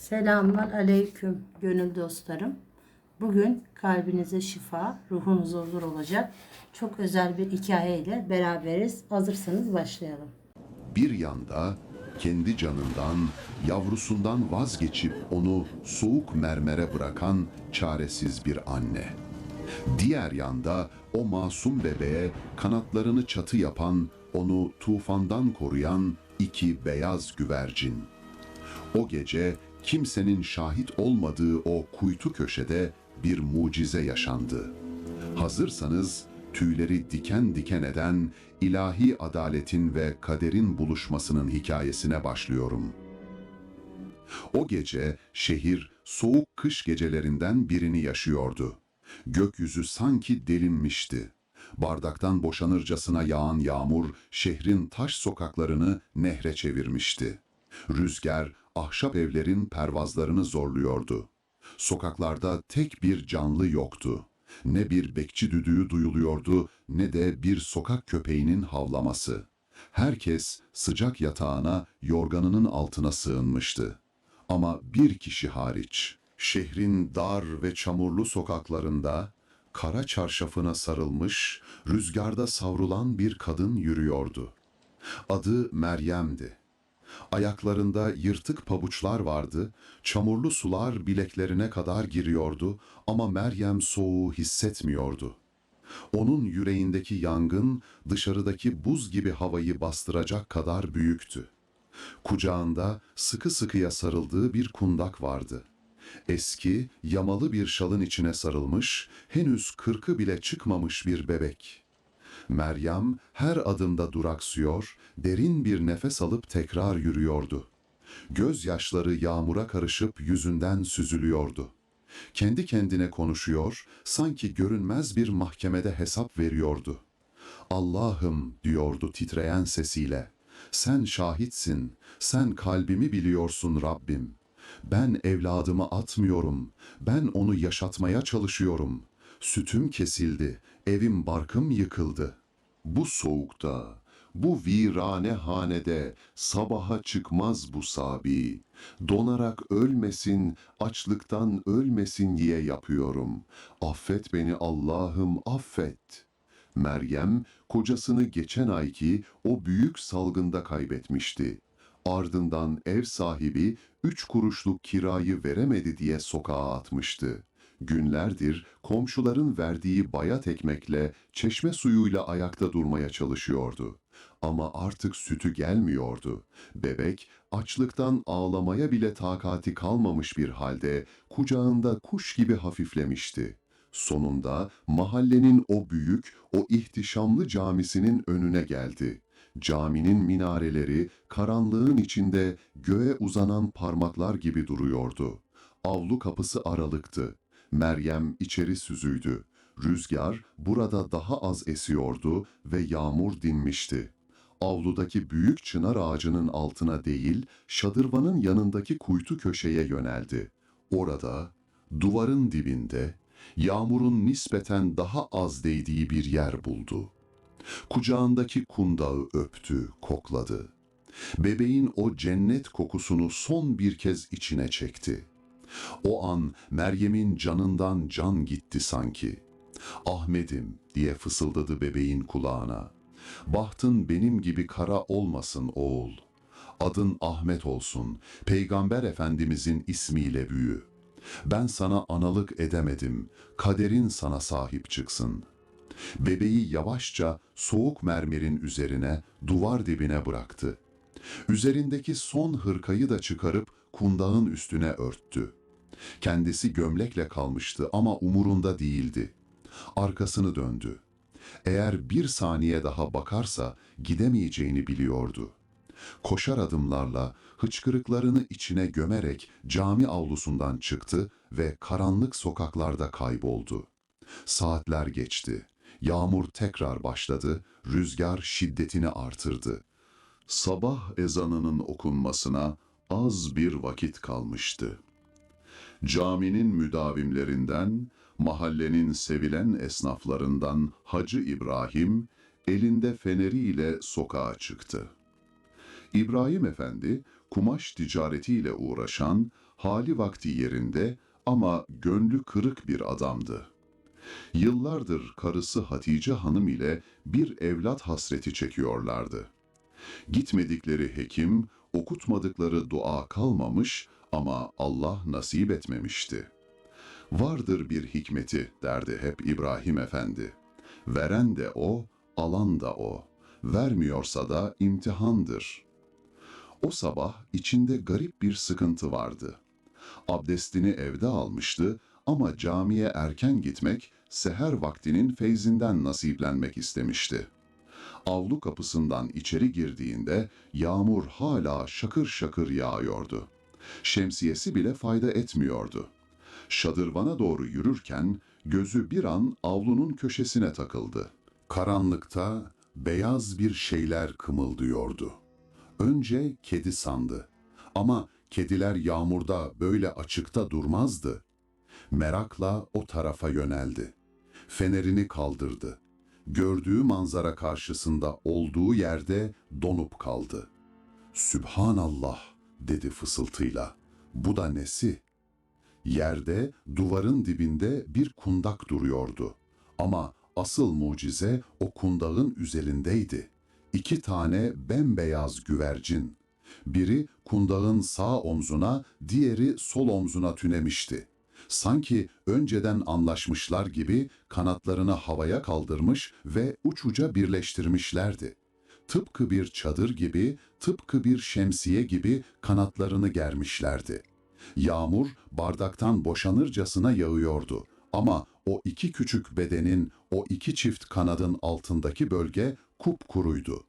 Selamlar aleyküm gönül dostlarım. Bugün kalbinize şifa, ruhunuza huzur olacak çok özel bir hikaye ile beraberiz. Hazırsanız başlayalım. Bir yanda kendi canından, yavrusundan vazgeçip onu soğuk mermere bırakan çaresiz bir anne. Diğer yanda o masum bebeğe kanatlarını çatı yapan, onu tufandan koruyan iki beyaz güvercin. O gece kimsenin şahit olmadığı o kuytu köşede bir mucize yaşandı. Hazırsanız tüyleri diken diken eden ilahi adaletin ve kaderin buluşmasının hikayesine başlıyorum. O gece şehir soğuk kış gecelerinden birini yaşıyordu. Gökyüzü sanki delinmişti. Bardaktan boşanırcasına yağan yağmur şehrin taş sokaklarını nehre çevirmişti. Rüzgar ahşap evlerin pervazlarını zorluyordu. Sokaklarda tek bir canlı yoktu. Ne bir bekçi düdüğü duyuluyordu ne de bir sokak köpeğinin havlaması. Herkes sıcak yatağına, yorganının altına sığınmıştı. Ama bir kişi hariç, şehrin dar ve çamurlu sokaklarında, kara çarşafına sarılmış, rüzgarda savrulan bir kadın yürüyordu. Adı Meryem'di. Ayaklarında yırtık pabuçlar vardı, çamurlu sular bileklerine kadar giriyordu ama Meryem soğuğu hissetmiyordu. Onun yüreğindeki yangın dışarıdaki buz gibi havayı bastıracak kadar büyüktü. Kucağında sıkı sıkıya sarıldığı bir kundak vardı. Eski, yamalı bir şalın içine sarılmış, henüz kırkı bile çıkmamış bir bebek. Meryem her adımda duraksıyor, derin bir nefes alıp tekrar yürüyordu. Gözyaşları yağmura karışıp yüzünden süzülüyordu. Kendi kendine konuşuyor, sanki görünmez bir mahkemede hesap veriyordu. Allah'ım diyordu titreyen sesiyle. Sen şahitsin, sen kalbimi biliyorsun Rabbim. Ben evladımı atmıyorum, ben onu yaşatmaya çalışıyorum. Sütüm kesildi, evim barkım yıkıldı. Bu soğukta, bu virane hanede sabaha çıkmaz bu sabi. Donarak ölmesin, açlıktan ölmesin diye yapıyorum. Affet beni Allah'ım affet. Meryem, kocasını geçen ayki o büyük salgında kaybetmişti. Ardından ev sahibi 3 kuruşluk kirayı veremedi diye sokağa atmıştı. Günlerdir komşuların verdiği bayat ekmekle, çeşme suyuyla ayakta durmaya çalışıyordu. Ama artık sütü gelmiyordu. Bebek açlıktan ağlamaya bile takati kalmamış bir halde kucağında kuş gibi hafiflemişti. Sonunda mahallenin o büyük, o ihtişamlı camisinin önüne geldi. Caminin minareleri karanlığın içinde göğe uzanan parmaklar gibi duruyordu. Avlu kapısı aralıktı. Meryem içeri süzüldü. Rüzgar burada daha az esiyordu ve yağmur dinmişti. Avludaki büyük çınar ağacının altına değil, şadırvanın yanındaki kuytu köşeye yöneldi. Orada, duvarın dibinde, yağmurun nispeten daha az değdiği bir yer buldu. Kucağındaki kundağı öptü, kokladı. Bebeğin o cennet kokusunu son bir kez içine çekti. O an Meryem'in canından can gitti sanki. Ahmet'im diye fısıldadı bebeğin kulağına. Bahtın benim gibi kara olmasın oğul. Adın Ahmet olsun, Peygamber Efendimizin ismiyle büyü. Ben sana analık edemedim, kaderin sana sahip çıksın. Bebeği yavaşça soğuk mermerin üzerine, duvar dibine bıraktı. Üzerindeki son hırkayı da çıkarıp kundağın üstüne örttü. Kendisi gömlekle kalmıştı ama umurunda değildi. Arkasını döndü. Eğer bir saniye daha bakarsa gidemeyeceğini biliyordu. Koşar adımlarla hıçkırıklarını içine gömerek cami avlusundan çıktı ve karanlık sokaklarda kayboldu. Saatler geçti. Yağmur tekrar başladı, rüzgar şiddetini artırdı. Sabah ezanının okunmasına az bir vakit kalmıştı. Caminin müdavimlerinden, mahallenin sevilen esnaflarından Hacı İbrahim, elinde feneriyle sokağa çıktı. İbrahim Efendi, kumaş ticaretiyle uğraşan, Hali vakti yerinde ama gönlü kırık bir adamdı. Yıllardır karısı Hatice Hanım ile bir evlat hasreti çekiyorlardı. Gitmedikleri hekim, okutmadıkları dua kalmamış ama Allah nasip etmemişti. Vardır bir hikmeti derdi hep İbrahim Efendi. Veren de o, alan da o. Vermiyorsa da imtihandır. O sabah içinde garip bir sıkıntı vardı. Abdestini evde almıştı ama camiye erken gitmek, seher vaktinin feyzinden nasiplenmek istemişti. Avlu kapısından içeri girdiğinde yağmur hala şakır şakır yağıyordu. Şemsiyesi bile fayda etmiyordu. Şadırvana doğru yürürken gözü bir an avlunun köşesine takıldı. Karanlıkta beyaz bir şeyler kımıldıyordu. Önce kedi sandı. Ama kediler yağmurda böyle açıkta durmazdı. Merakla o tarafa yöneldi. Fenerini kaldırdı. Gördüğü manzara karşısında olduğu yerde donup kaldı. Sübhanallah dedi fısıltıyla. Bu da nesi? Yerde, duvarın dibinde bir kundak duruyordu. Ama asıl mucize o kundağın üzerindeydi. 2 tane bembeyaz güvercin. Biri kundağın sağ omzuna, diğeri sol omzuna tünemişti. Sanki önceden anlaşmışlar gibi kanatlarını havaya kaldırmış ve uçuca birleştirmişlerdi. Tıpkı bir çadır gibi, tıpkı bir şemsiye gibi kanatlarını germişlerdi. Yağmur bardaktan boşanırcasına yağıyordu ama o 2 küçük bedenin, o 2 çift kanadın altındaki bölge kupkuruydu.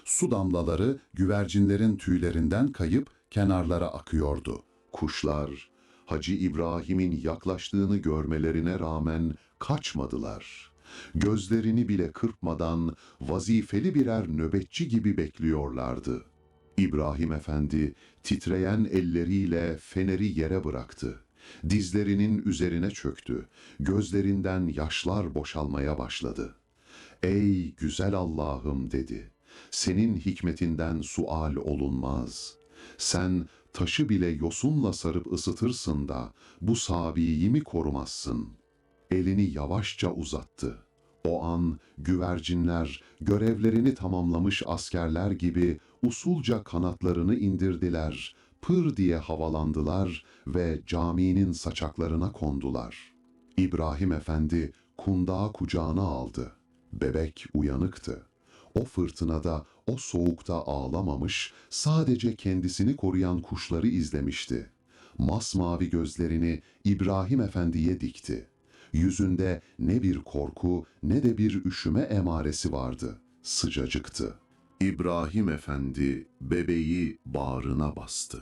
Su damlaları güvercinlerin tüylerinden kayıp kenarlara akıyordu. Kuşlar, Hacı İbrahim'in yaklaştığını görmelerine rağmen kaçmadılar. Gözlerini bile kırpmadan vazifeli birer nöbetçi gibi bekliyorlardı. İbrahim Efendi titreyen elleriyle feneri yere bıraktı. Dizlerinin üzerine çöktü. Gözlerinden yaşlar boşalmaya başladı. "Ey güzel Allah'ım," dedi. "Senin hikmetinden sual olunmaz. Sen taşı bile yosunla sarıp ısıtırsın da bu sabiyi mi korumazsın?" Elini yavaşça uzattı. O an güvercinler görevlerini tamamlamış askerler gibi usulca kanatlarını indirdiler, pır diye havalandılar ve caminin saçaklarına kondular. İbrahim Efendi kundağı kucağına aldı. Bebek uyanıktı. O fırtınada, o soğukta ağlamamış, sadece kendisini koruyan kuşları izlemişti. Masmavi gözlerini İbrahim Efendi'ye dikti. Yüzünde ne bir korku ne de bir üşüme emaresi vardı. Sıcacıktı. İbrahim Efendi bebeği bağrına bastı.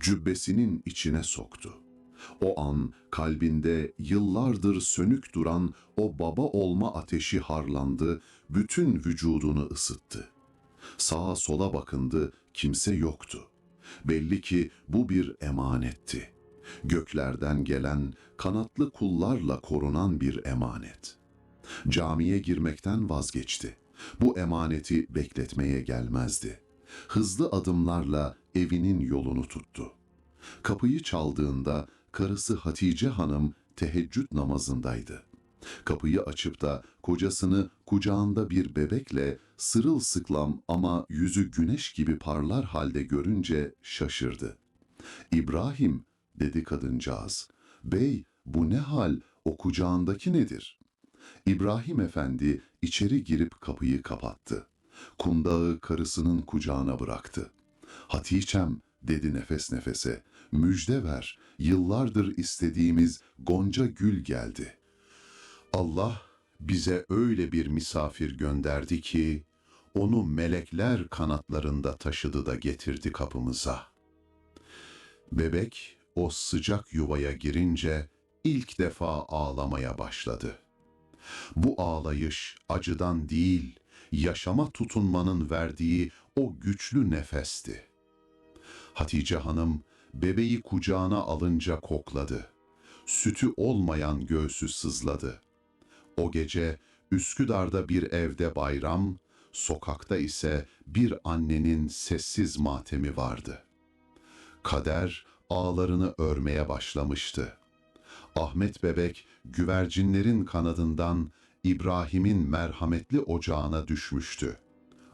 Cübbesinin içine soktu. O an kalbinde yıllardır sönük duran o baba olma ateşi harlandı, bütün vücudunu ısıttı. Sağa sola bakındı, kimse yoktu. Belli ki bu bir emanetti. Göklerden gelen, kanatlı kullarla korunan bir emanet. Camiye girmekten vazgeçti. Bu emaneti bekletmeye gelmezdi. Hızlı adımlarla evinin yolunu tuttu. Kapıyı çaldığında karısı Hatice Hanım teheccüd namazındaydı. Kapıyı açıp da kocasını kucağında bir bebekle sırılsıklam ama yüzü güneş gibi parlar halde görünce şaşırdı. "İbrahim," dedi kadıncağız. "Bey, bu ne hal, o kucağındaki nedir?" İbrahim Efendi içeri girip kapıyı kapattı. Kundağı karısının kucağına bıraktı. "Hatice'm," dedi nefes nefese, "müjde ver, yıllardır istediğimiz gonca gül geldi. Allah bize öyle bir misafir gönderdi ki, onu melekler kanatlarında taşıdı da getirdi kapımıza." Bebek o sıcak yuvaya girince ilk defa ağlamaya başladı. Bu ağlayış acıdan değil, yaşama tutunmanın verdiği o güçlü nefesti. Hatice Hanım bebeği kucağına alınca kokladı. Sütü olmayan göğsü sızladı. O gece Üsküdar'da bir evde bayram, sokakta ise bir annenin sessiz matemi vardı. Kader ağlarını örmeye başlamıştı. Ahmet bebek güvercinlerin kanadından İbrahim'in merhametli ocağına düşmüştü.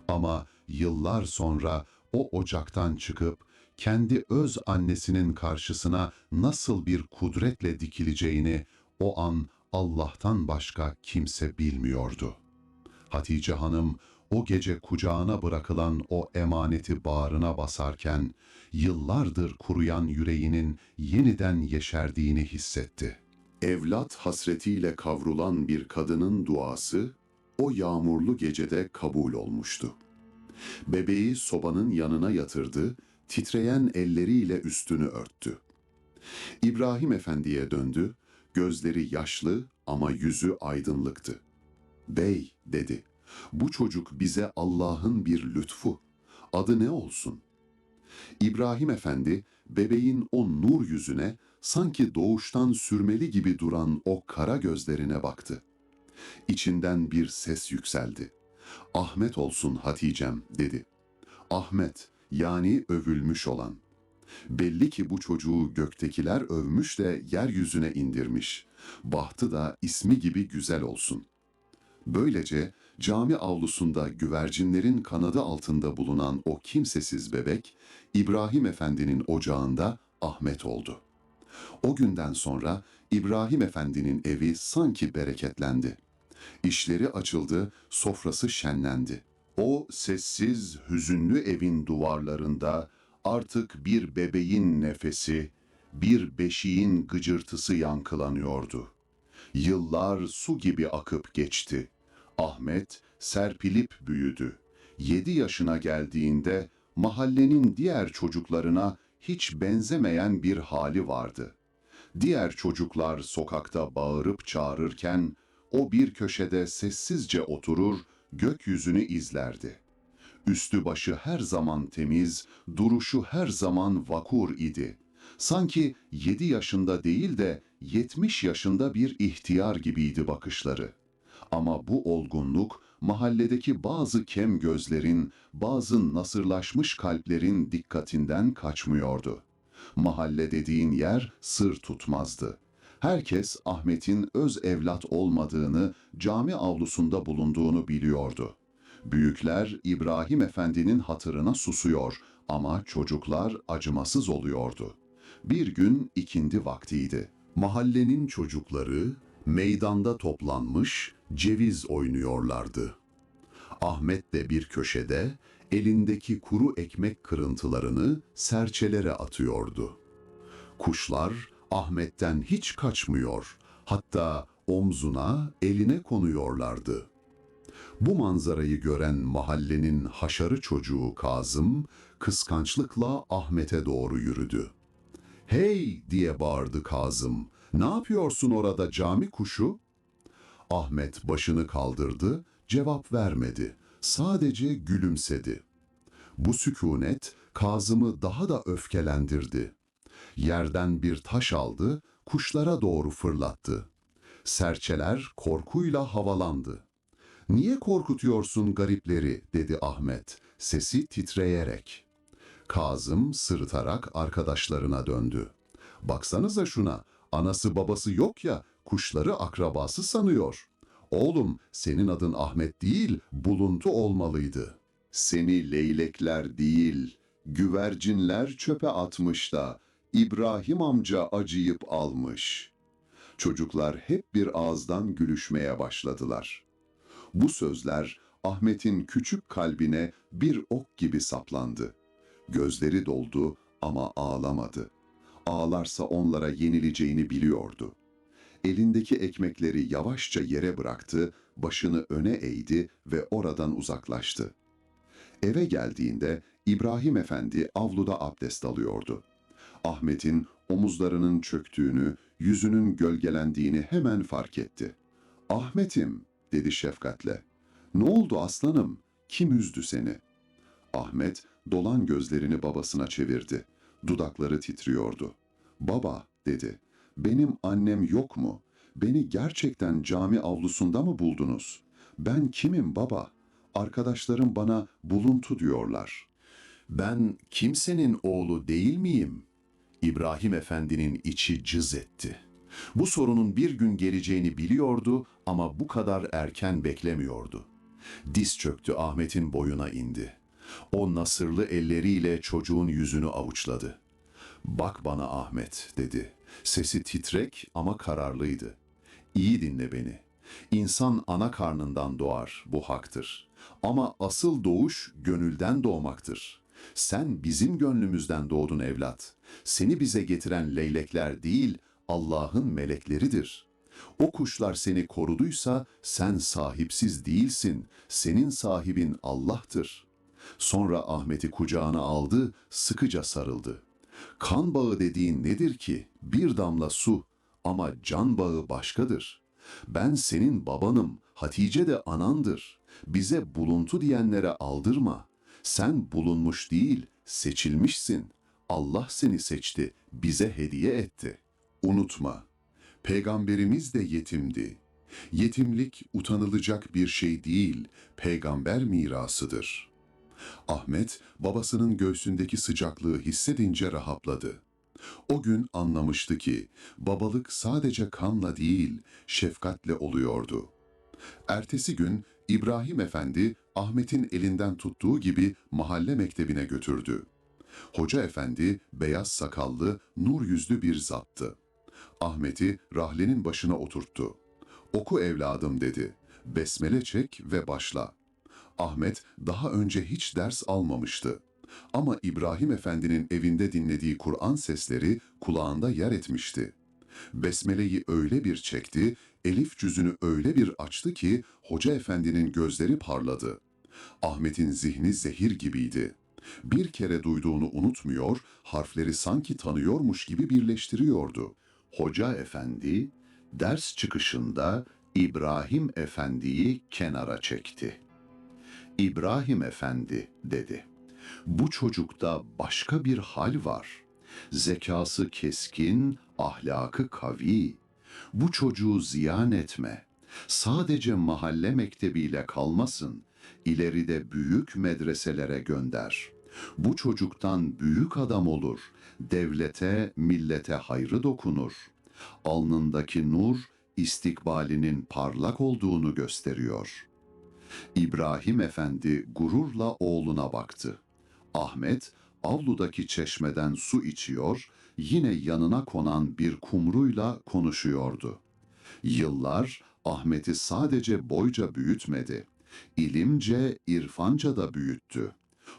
Ama yıllar sonra o ocaktan çıkıp kendi öz annesinin karşısına nasıl bir kudretle dikileceğini o an Allah'tan başka kimse bilmiyordu. Hatice Hanım o gece kucağına bırakılan o emaneti bağrına basarken yıllardır kuruyan yüreğinin yeniden yeşerdiğini hissetti. Evlat hasretiyle kavrulan bir kadının duası o yağmurlu gecede kabul olmuştu. Bebeği sobanın yanına yatırdı, titreyen elleriyle üstünü örttü. İbrahim Efendi'ye döndü, gözleri yaşlı ama yüzü aydınlıktı. "Bey," dedi, "bu çocuk bize Allah'ın bir lütfu. Adı ne olsun?" İbrahim Efendi, bebeğin o nur yüzüne, sanki doğuştan sürmeli gibi duran o kara gözlerine baktı. İçinden bir ses yükseldi. "Ahmet olsun Hatice'm," dedi. Ahmet, yani övülmüş olan. Belli ki bu çocuğu göktekiler övmüş de yeryüzüne indirmiş. Bahtı da ismi gibi güzel olsun. Böylece cami avlusunda güvercinlerin kanadı altında bulunan o kimsesiz bebek, İbrahim Efendi'nin ocağında Ahmet oldu. O günden sonra İbrahim Efendi'nin evi sanki bereketlendi. İşleri açıldı, sofrası şenlendi. O sessiz, hüzünlü evin duvarlarında artık bir bebeğin nefesi, bir beşiğin gıcırtısı yankılanıyordu. Yıllar su gibi akıp geçti. Ahmet serpilip büyüdü. 7 yaşına geldiğinde mahallenin diğer çocuklarına hiç benzemeyen bir hali vardı. Diğer çocuklar sokakta bağırıp çağırırken o bir köşede sessizce oturur, gökyüzünü izlerdi. Üstü başı her zaman temiz, duruşu her zaman vakur idi. Sanki 7 yaşında değil de 70 yaşında bir ihtiyar gibiydi bakışları. Ama bu olgunluk mahalledeki bazı kem gözlerin, bazı nasırlaşmış kalplerin dikkatinden kaçmıyordu. Mahalle dediğin yer sır tutmazdı. Herkes Ahmet'in öz evlat olmadığını, cami avlusunda bulunduğunu biliyordu. Büyükler İbrahim Efendi'nin hatırına susuyor ama çocuklar acımasız oluyordu. Bir gün ikindi vaktiydi. Mahallenin çocukları meydanda toplanmış ceviz oynuyorlardı. Ahmet de bir köşede elindeki kuru ekmek kırıntılarını serçelere atıyordu. Kuşlar Ahmet'ten hiç kaçmıyor, hatta omzuna, eline konuyorlardı. Bu manzarayı gören mahallenin haşarı çocuğu Kazım, kıskançlıkla Ahmet'e doğru yürüdü. "Hey!" diye bağırdı Kazım. "Ne yapıyorsun orada cami kuşu?" Ahmet başını kaldırdı, cevap vermedi. Sadece gülümsedi. Bu sükunet Kazım'ı daha da öfkelendirdi. Yerden bir taş aldı, kuşlara doğru fırlattı. Serçeler korkuyla havalandı. "Niye korkutuyorsun garipleri?" dedi Ahmet, sesi titreyerek. Kazım sırıtarak arkadaşlarına döndü. "Baksanıza şuna, anası babası yok ya, kuşları akrabası sanıyor. Oğlum, senin adın Ahmet değil, Buluntu olmalıydı. Seni leylekler değil, güvercinler çöpe atmış da İbrahim amca acıyıp almış." Çocuklar hep bir ağızdan gülüşmeye başladılar. Bu sözler Ahmet'in küçük kalbine bir ok gibi saplandı. Gözleri doldu ama ağlamadı. Ağlarsa onlara yenileceğini biliyordu. Elindeki ekmekleri yavaşça yere bıraktı, başını öne eğdi ve oradan uzaklaştı. Eve geldiğinde İbrahim Efendi avluda abdest alıyordu. Ahmet'in omuzlarının çöktüğünü, yüzünün gölgelendiğini hemen fark etti. "Ahmet'im," dedi şefkatle. "Ne oldu aslanım? Kim üzdü seni?" Ahmet dolan gözlerini babasına çevirdi. Dudakları titriyordu. "Baba," dedi, "benim annem yok mu? Beni gerçekten cami avlusunda mı buldunuz? Ben kimim baba? Arkadaşlarım bana Buluntu diyorlar. Ben kimsenin oğlu değil miyim?" İbrahim Efendi'nin içi cız etti. Bu sorunun bir gün geleceğini biliyordu ama bu kadar erken beklemiyordu. Diz çöktü, Ahmet'in boyuna indi. O nasırlı elleriyle çocuğun yüzünü avuçladı. "Bak bana Ahmet," dedi. Sesi titrek ama kararlıydı. "İyi dinle beni. İnsan ana karnından doğar, bu haktır. Ama asıl doğuş gönülden doğmaktır. Sen bizim gönlümüzden doğdun evlat. Seni bize getiren leylekler değil, Allah'ın melekleridir. O kuşlar seni koruduysa sen sahipsiz değilsin. Senin sahibin Allah'tır." Sonra Ahmet'i kucağına aldı, sıkıca sarıldı. "Kan bağı dediğin nedir ki? Bir damla su, ama can bağı başkadır. Ben senin babanım, Hatice de anandır. Bize buluntu diyenlere aldırma. Sen bulunmuş değil, seçilmişsin. Allah seni seçti, bize hediye etti. Unutma, Peygamberimiz de yetimdi. Yetimlik utanılacak bir şey değil, peygamber mirasıdır." Ahmet, babasının göğsündeki sıcaklığı hissedince rahatladı. O gün anlamıştı ki, babalık sadece kanla değil, şefkatle oluyordu. Ertesi gün İbrahim Efendi, Ahmet'in elinden tuttuğu gibi mahalle mektebine götürdü. Hoca efendi, beyaz sakallı, nur yüzlü bir zattı. Ahmet'i rahlenin başına oturttu. "Oku evladım," dedi. "Besmele çek ve başla." Ahmet daha önce hiç ders almamıştı. Ama İbrahim Efendi'nin evinde dinlediği Kur'an sesleri kulağında yer etmişti. Besmele'yi öyle bir çekti, elif cüzünü öyle bir açtı ki Hoca Efendi'nin gözleri parladı. Ahmet'in zihni zehir gibiydi. Bir kere duyduğunu unutmuyor, harfleri sanki tanıyormuş gibi birleştiriyordu. Hoca Efendi ders çıkışında İbrahim Efendi'yi kenara çekti. "İbrahim Efendi," dedi. "Bu çocukta başka bir hal var. Zekası keskin, ahlakı kavi. Bu çocuğu ziyan etme. Sadece mahalle mektebiyle kalmasın. İleride büyük medreselere gönder. Bu çocuktan büyük adam olur. Devlete, millete hayrı dokunur. Alnındaki nur, istikbalinin parlak olduğunu gösteriyor." İbrahim Efendi gururla oğluna baktı. Ahmet, avludaki çeşmeden su içiyor, yine yanına konan bir kumruyla konuşuyordu. Yıllar Ahmet'i sadece boyca büyütmedi, ilimce, irfanca da büyüttü.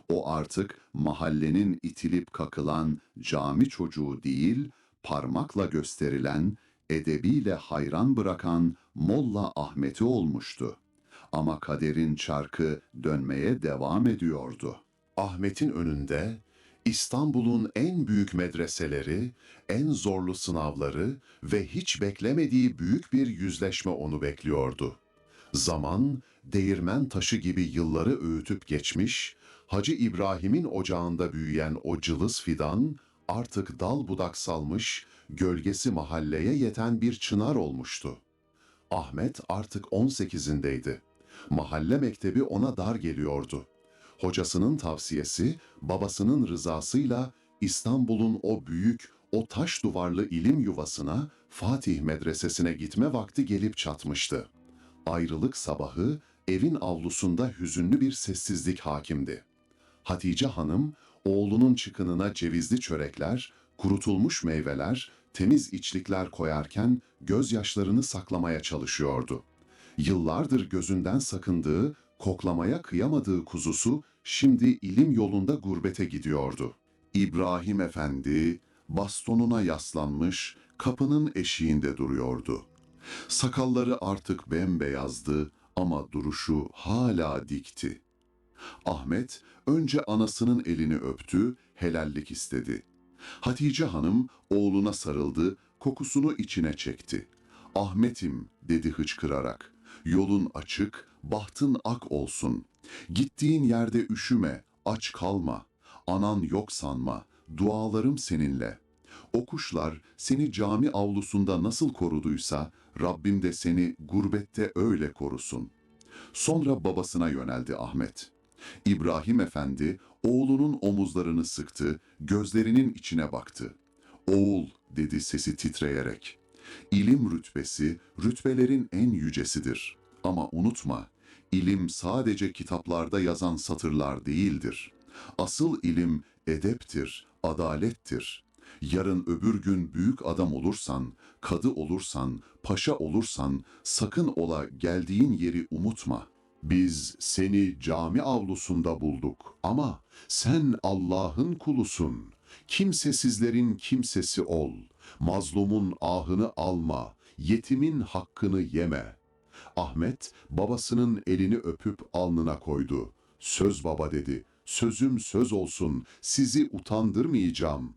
O artık mahallenin itilip kakılan cami çocuğu değil, parmakla gösterilen, edebiyle hayran bırakan Molla Ahmet'i olmuştu. Ama kaderin çarkı dönmeye devam ediyordu. Ahmet'in önünde İstanbul'un en büyük medreseleri, en zorlu sınavları ve hiç beklemediği büyük bir yüzleşme onu bekliyordu. Zaman, değirmen taşı gibi yılları öğütüp geçmiş, Hacı İbrahim'in ocağında büyüyen o cılız fidan, artık dal budak salmış, gölgesi mahalleye yeten bir çınar olmuştu. Ahmet artık 18'indeydi. Mahalle mektebi ona dar geliyordu. Hocasının tavsiyesi, babasının rızasıyla İstanbul'un o büyük, o taş duvarlı ilim yuvasına, Fatih Medresesi'ne gitme vakti gelip çatmıştı. Ayrılık sabahı evin avlusunda hüzünlü bir sessizlik hakimdi. Hatice Hanım, oğlunun çıkınına cevizli çörekler, kurutulmuş meyveler, temiz içlikler koyarken gözyaşlarını saklamaya çalışıyordu. Yıllardır gözünden sakındığı, koklamaya kıyamadığı kuzusu şimdi ilim yolunda gurbete gidiyordu. İbrahim Efendi bastonuna yaslanmış kapının eşiğinde duruyordu. Sakalları artık bembeyazdı ama duruşu hala dikti. Ahmet önce anasının elini öptü, helallik istedi. Hatice Hanım oğluna sarıldı, kokusunu içine çekti. "Ahmet'im," dedi hıçkırarak, "yolun açık, bahtın ak olsun. Gittiğin yerde üşüme, aç kalma. Anan yok sanma, dualarım seninle. O kuşlar seni cami avlusunda nasıl koruduysa, Rabbim de seni gurbette öyle korusun." Sonra babasına yöneldi Ahmet. İbrahim Efendi oğlunun omuzlarını sıktı, gözlerinin içine baktı. "Oğul," dedi sesi titreyerek. "İlim rütbesi, rütbelerin en yücesidir. Ama unutma, ilim sadece kitaplarda yazan satırlar değildir. Asıl ilim edeptir, adalettir. Yarın öbür gün büyük adam olursan, kadı olursan, paşa olursan sakın ola geldiğin yeri unutma. Biz seni cami avlusunda bulduk ama sen Allah'ın kulusun. Kimsesizlerin kimsesi ol. Mazlumun ahını alma, yetimin hakkını yeme." Ahmet babasının elini öpüp alnına koydu. "Söz baba," dedi. "Sözüm söz olsun, sizi utandırmayacağım."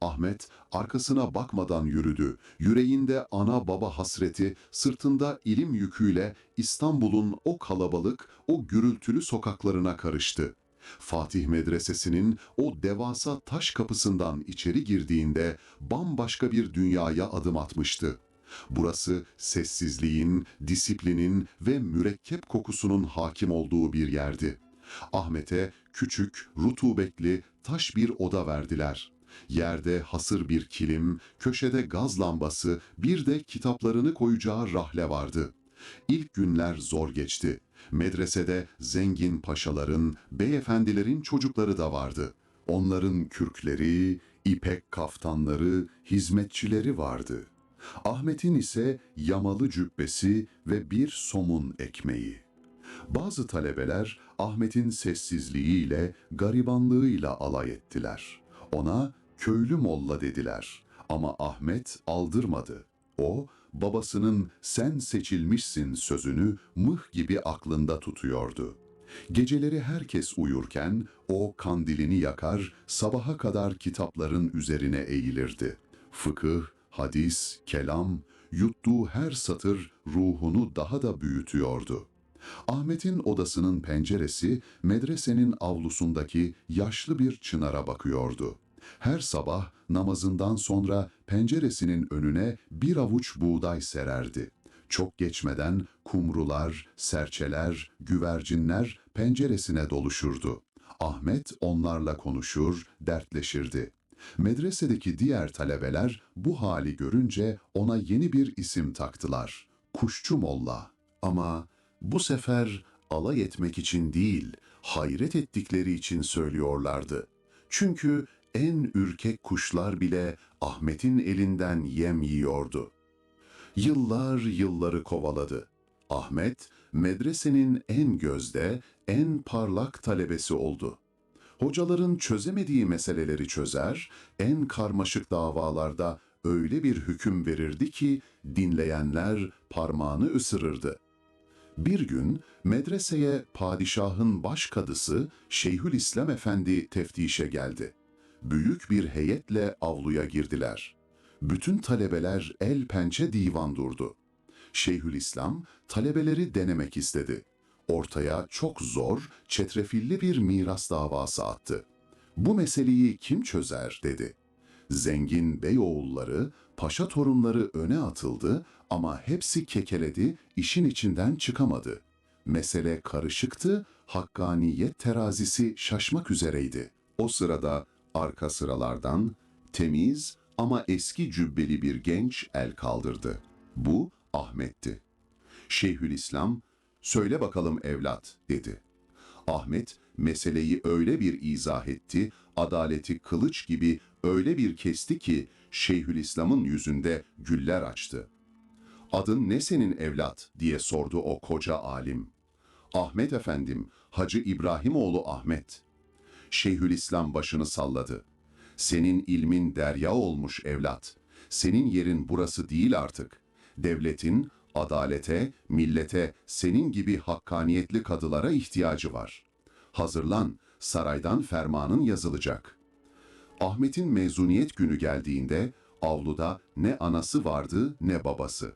Ahmet arkasına bakmadan yürüdü. Yüreğinde ana baba hasreti, sırtında ilim yüküyle İstanbul'un o kalabalık, o gürültülü sokaklarına karıştı. Fatih Medresesi'nin o devasa taş kapısından içeri girdiğinde bambaşka bir dünyaya adım atmıştı. Burası sessizliğin, disiplinin ve mürekkep kokusunun hakim olduğu bir yerdi. Ahmet'e küçük, rutubetli, taş bir oda verdiler. Yerde hasır bir kilim, köşede gaz lambası, bir de kitaplarını koyacağı rahle vardı. İlk günler zor geçti. Medresede zengin paşaların, beyefendilerin çocukları da vardı. Onların kürkleri, ipek kaftanları, hizmetçileri vardı. Ahmet'in ise yamalı cübbesi ve bir somun ekmeği. Bazı talebeler Ahmet'in sessizliğiyle, garibanlığıyla alay ettiler. Ona köylü molla dediler. Ama Ahmet aldırmadı. O, babasının "sen seçilmişsin" sözünü mıh gibi aklında tutuyordu. Geceleri herkes uyurken o kandilini yakar, sabaha kadar kitapların üzerine eğilirdi. Fıkıh, hadis, kelam, yuttuğu her satır ruhunu daha da büyütüyordu. Ahmet'in odasının penceresi medresenin avlusundaki yaşlı bir çınara bakıyordu. Her sabah namazından sonra penceresinin önüne bir avuç buğday sererdi. Çok geçmeden kumrular, serçeler, güvercinler penceresine doluşurdu. Ahmet onlarla konuşur, dertleşirdi. Medresedeki diğer talebeler bu hali görünce ona yeni bir isim taktılar. Kuşçu Molla. Ama bu sefer alay etmek için değil, hayret ettikleri için söylüyorlardı. Çünkü en ürkek kuşlar bile Ahmet'in elinden yem yiyordu. Yıllar yılları kovaladı. Ahmet, medresenin en gözde, en parlak talebesi oldu. Hocaların çözemediği meseleleri çözer, en karmaşık davalarda öyle bir hüküm verirdi ki dinleyenler parmağını ısırırdı. Bir gün medreseye padişahın başkadısı Şeyhülislam Efendi teftişe geldi. Büyük bir heyetle avluya girdiler. Bütün talebeler el pençe divan durdu. Şeyhülislam talebeleri denemek istedi. Ortaya çok zor, çetrefilli bir miras davası attı. "Bu meseleyi kim çözer?" dedi. Zengin beyoğulları, paşa torunları öne atıldı ama hepsi kekeledi, işin içinden çıkamadı. Mesele karışıktı, hakkaniyet terazisi şaşmak üzereydi. O sırada arka sıralardan temiz ama eski cübbeli bir genç el kaldırdı. Bu Ahmet'ti. Şeyhülislam, "Söyle bakalım evlat," dedi. Ahmet meseleyi öyle bir izah etti, adaleti kılıç gibi öyle bir kesti ki Şeyhülislam'ın yüzünde güller açtı. "Adın ne senin evlat?" diye sordu o koca alim. "Ahmet efendim, Hacı İbrahimoğlu Ahmet." Şeyhülislam başını salladı. "Senin ilmin derya olmuş evlat. Senin yerin burası değil artık. Devletin, adalete, millete, senin gibi hakkaniyetli kadılara ihtiyacı var. Hazırlan, saraydan fermanın yazılacak." Ahmet'in mezuniyet günü geldiğinde avluda ne anası vardı ne babası.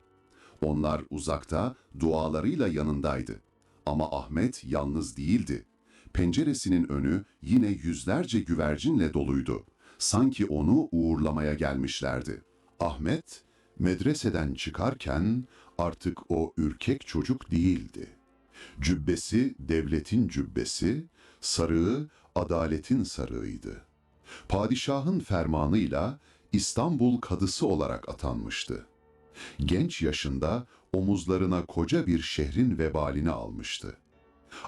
Onlar uzakta, dualarıyla yanındaydı. Ama Ahmet yalnız değildi. Penceresinin önü yine yüzlerce güvercinle doluydu. Sanki onu uğurlamaya gelmişlerdi. Ahmet, medreseden çıkarken artık o ürkek çocuk değildi. Cübbesi devletin cübbesi, sarığı adaletin sarığıydı. Padişahın fermanıyla İstanbul kadısı olarak atanmıştı. Genç yaşında omuzlarına koca bir şehrin vebalini almıştı.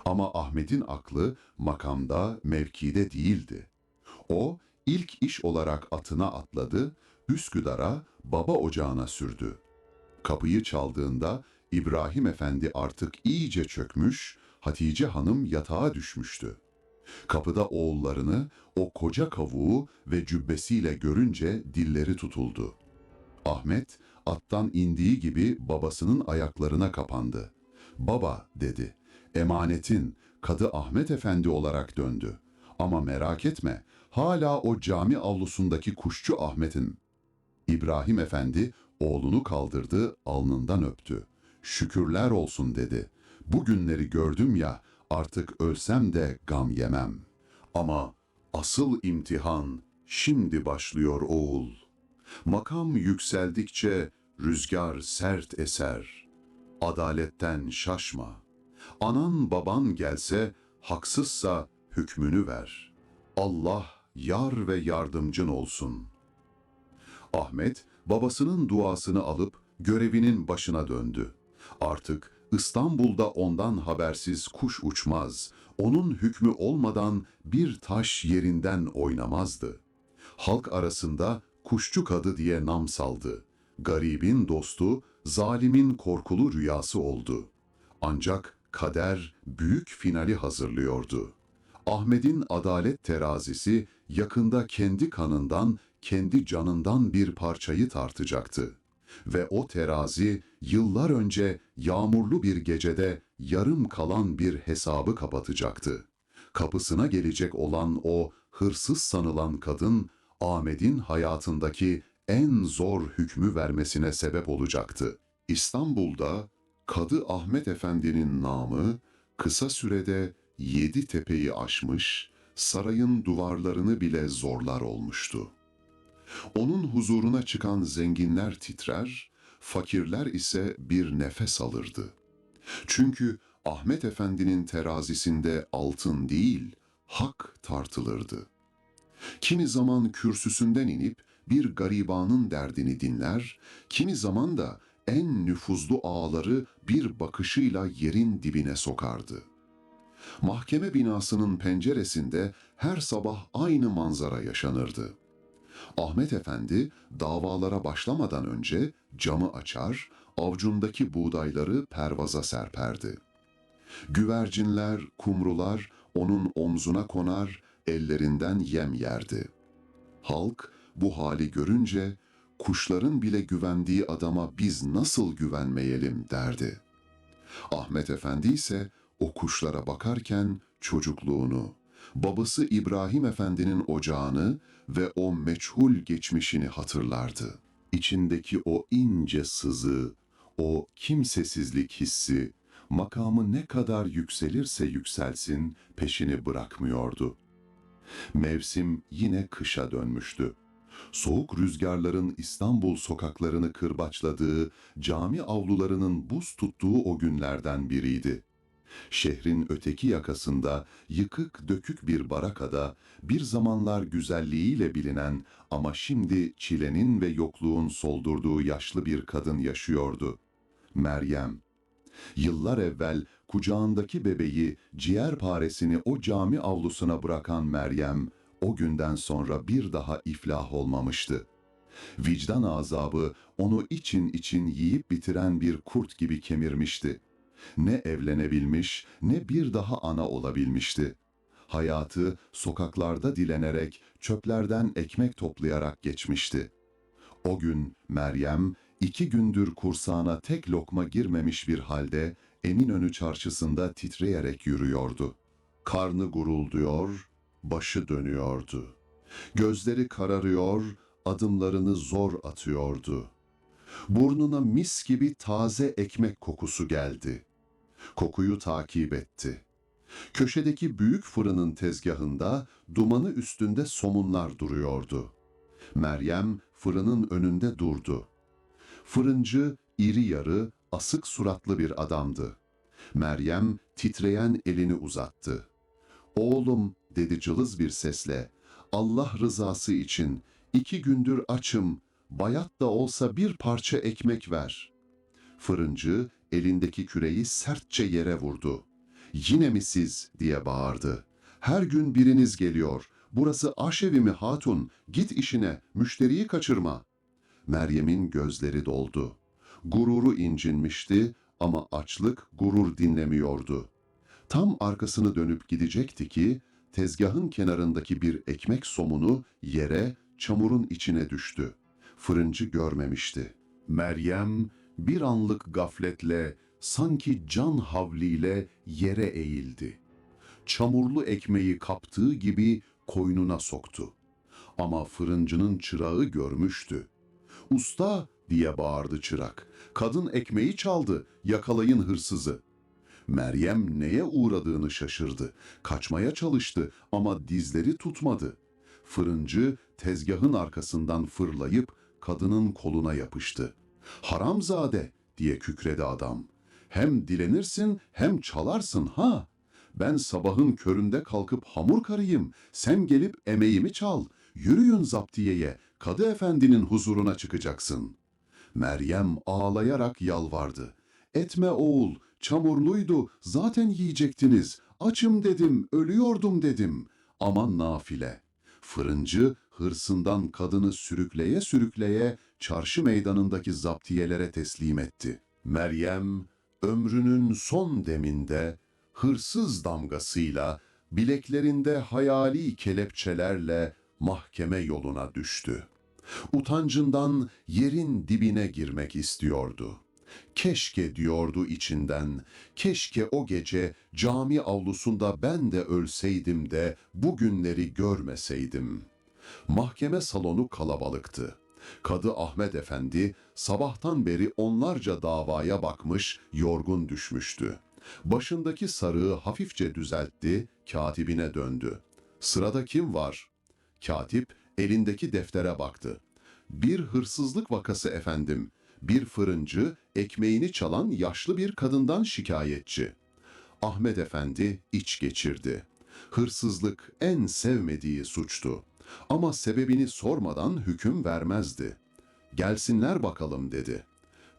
Ama Ahmet'in aklı makamda, mevkide değildi. O ilk iş olarak atına atladı, Üsküdar'a, baba ocağına sürdü. Kapıyı çaldığında İbrahim Efendi artık iyice çökmüş, Hatice Hanım yatağa düşmüştü. Kapıda oğullarını, o koca kavuğu ve cübbesiyle görünce dilleri tutuldu. Ahmet attan indiği gibi babasının ayaklarına kapandı. "Baba," dedi, "emanetin Kadı Ahmet Efendi olarak döndü. Ama merak etme, hala o cami avlusundaki kuşçu Ahmet'in." İbrahim Efendi oğlunu kaldırdı, alnından öptü. "Şükürler olsun," dedi. "Bu günleri gördüm ya, artık ölsem de gam yemem. Ama asıl imtihan şimdi başlıyor oğul. Makam yükseldikçe rüzgar sert eser. Adaletten şaşma. Anan baban gelse, haksızsa hükmünü ver. Allah yar ve yardımcın olsun." Ahmet, babasının duasını alıp görevinin başına döndü. Artık İstanbul'da ondan habersiz kuş uçmaz, onun hükmü olmadan bir taş yerinden oynamazdı. Halk arasında kuşçu kadı diye nam saldı. Garibin dostu, zalimin korkulu rüyası oldu. Ancak kader büyük finali hazırlıyordu. Ahmet'in adalet terazisi yakında kendi kanından, kendi canından bir parçayı tartacaktı. Ve o terazi yıllar önce yağmurlu bir gecede yarım kalan bir hesabı kapatacaktı. Kapısına gelecek olan o hırsız sanılan kadın, Ahmet'in hayatındaki en zor hükmü vermesine sebep olacaktı. İstanbul'da Kadı Ahmet Efendi'nin namı kısa sürede 7 tepeyi aşmış, sarayın duvarlarını bile zorlar olmuştu. Onun huzuruna çıkan zenginler titrer, fakirler ise bir nefes alırdı. Çünkü Ahmet Efendi'nin terazisinde altın değil, hak tartılırdı. Kimi zaman kürsüsünden inip bir garibanın derdini dinler, kimi zaman da en nüfuzlu ağaları bir bakışıyla yerin dibine sokardı. Mahkeme binasının penceresinde her sabah aynı manzara yaşanırdı. Ahmet Efendi davalara başlamadan önce camı açar, avcundaki buğdayları pervaza serperdi. Güvercinler, kumrular onun omzuna konar, ellerinden yem yerdi. Halk bu hali görünce kuşların bile güvendiği adama biz nasıl güvenmeyelim derdi. Ahmet Efendi ise o kuşlara bakarken çocukluğunu, babası İbrahim Efendi'nin ocağını ve o meçhul geçmişini hatırlardı. İçindeki o ince sızı, o kimsesizlik hissi, makamı ne kadar yükselirse yükselsin peşini bırakmıyordu. Mevsim yine kışa dönmüştü. Soğuk rüzgarların İstanbul sokaklarını kırbaçladığı, cami avlularının buz tuttuğu o günlerden biriydi. Şehrin öteki yakasında yıkık dökük bir barakada bir zamanlar güzelliğiyle bilinen ama şimdi çilenin ve yokluğun soldurduğu yaşlı bir kadın yaşıyordu. Meryem. Yıllar evvel kucağındaki bebeği, ciğerparesini o cami avlusuna bırakan Meryem, o günden sonra bir daha iflah olmamıştı. Vicdan azabı onu için için yiyip bitiren bir kurt gibi kemirmişti. Ne evlenebilmiş, ne bir daha ana olabilmişti. Hayatı sokaklarda dilenerek, çöplerden ekmek toplayarak geçmişti. O gün Meryem, 2 gündür kursağına tek lokma girmemiş bir halde Eminönü çarşısında titreyerek yürüyordu. Karnı gurulduyor, başı dönüyordu. Gözleri kararıyor, adımlarını zor atıyordu. Burnuna mis gibi taze ekmek kokusu geldi. Kokuyu takip etti. Köşedeki büyük fırının tezgahında dumanı üstünde somunlar duruyordu. Meryem fırının önünde durdu. Fırıncı iri yarı, asık suratlı bir adamdı. Meryem titreyen elini uzattı. "Oğlum," dedi cılız bir sesle, "Allah rızası için 2 gündür açım, bayat da olsa bir parça ekmek ver. Fırıncı elindeki küreği sertçe yere vurdu. Yine mi siz diye bağırdı. Her gün biriniz geliyor. Burası aşevi mi hatun? Git işine, müşteriyi kaçırma. Meryem'in gözleri doldu. Gururu incinmişti ama açlık gurur dinlemiyordu. Tam arkasını dönüp gidecekti ki tezgahın kenarındaki bir ekmek somunu yere, çamurun içine düştü. Fırıncı görmemişti. Meryem bir anlık gafletle, sanki can havliyle yere eğildi. Çamurlu ekmeği kaptığı gibi koynuna soktu. Ama fırıncının çırağı görmüştü. "Usta!" diye bağırdı çırak. "Kadın ekmeği çaldı, yakalayın hırsızı." Meryem neye uğradığını şaşırdı. Kaçmaya çalıştı ama dizleri tutmadı. Fırıncı tezgahın arkasından fırlayıp kadının koluna yapıştı. "Haramzade!" diye kükredi adam. "Hem dilenirsin hem çalarsın ha! Ben sabahın köründe kalkıp hamur karayım, sen gelip emeğimi çal. Yürüyün zaptiyeye, kadı efendinin huzuruna çıkacaksın." Meryem ağlayarak yalvardı. "Etme oğul, çamurluydu, zaten yiyecektiniz. Açım dedim, ölüyordum dedim." Aman nafile. Fırıncı hırsından kadını sürükleye sürükleye çarşı meydanındaki zaptiyelere teslim etti. Meryem ömrünün son deminde hırsız damgasıyla bileklerinde hayali kelepçelerle mahkeme yoluna düştü. Utancından yerin dibine girmek istiyordu. "Keşke," diyordu içinden, "keşke o gece cami avlusunda ben de ölseydim de bu günleri görmeseydim." Mahkeme salonu kalabalıktı. Kadı Ahmet Efendi sabahtan beri onlarca davaya bakmış, yorgun düşmüştü. Başındaki sarığı hafifçe düzeltti, katibine döndü. "Sırada kim var?" Katip elindeki deftere baktı. "Bir hırsızlık vakası efendim. Bir fırıncı ekmeğini çalan yaşlı bir kadından şikayetçi." Ahmet Efendi iç geçirdi. Hırsızlık en sevmediği suçtu. Ama sebebini sormadan hüküm vermezdi. "Gelsinler bakalım," dedi.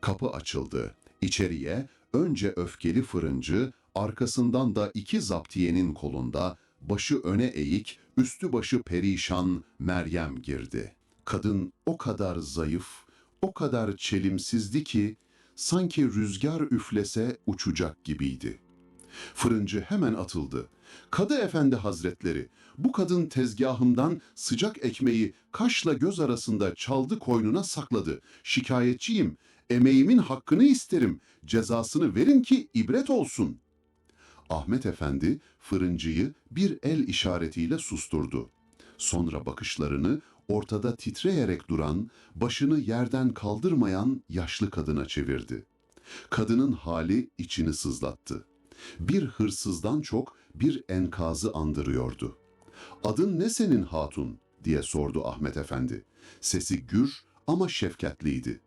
Kapı açıldı. İçeriye önce öfkeli fırıncı, arkasından da 2 zaptiyenin kolunda, başı öne eğik, üstü başı perişan Meryem girdi. Kadın o kadar zayıf, o kadar çelimsizdi ki sanki rüzgar üflese uçacak gibiydi. Fırıncı hemen atıldı. "Kadı efendi hazretleri, bu kadın tezgahımdan sıcak ekmeği kaşla göz arasında çaldı, koynuna sakladı. Şikayetçiyim, emeğimin hakkını isterim, cezasını verin ki ibret olsun." Ahmet Efendi fırıncıyı bir el işaretiyle susturdu. Sonra bakışlarını ortada titreyerek duran, başını yerden kaldırmayan yaşlı kadına çevirdi. Kadının hali içini sızlattı. Bir hırsızdan çok bir enkazı andırıyordu. "Adın ne senin hatun?" diye sordu Ahmet Efendi. Sesi gür ama şefkatliydi.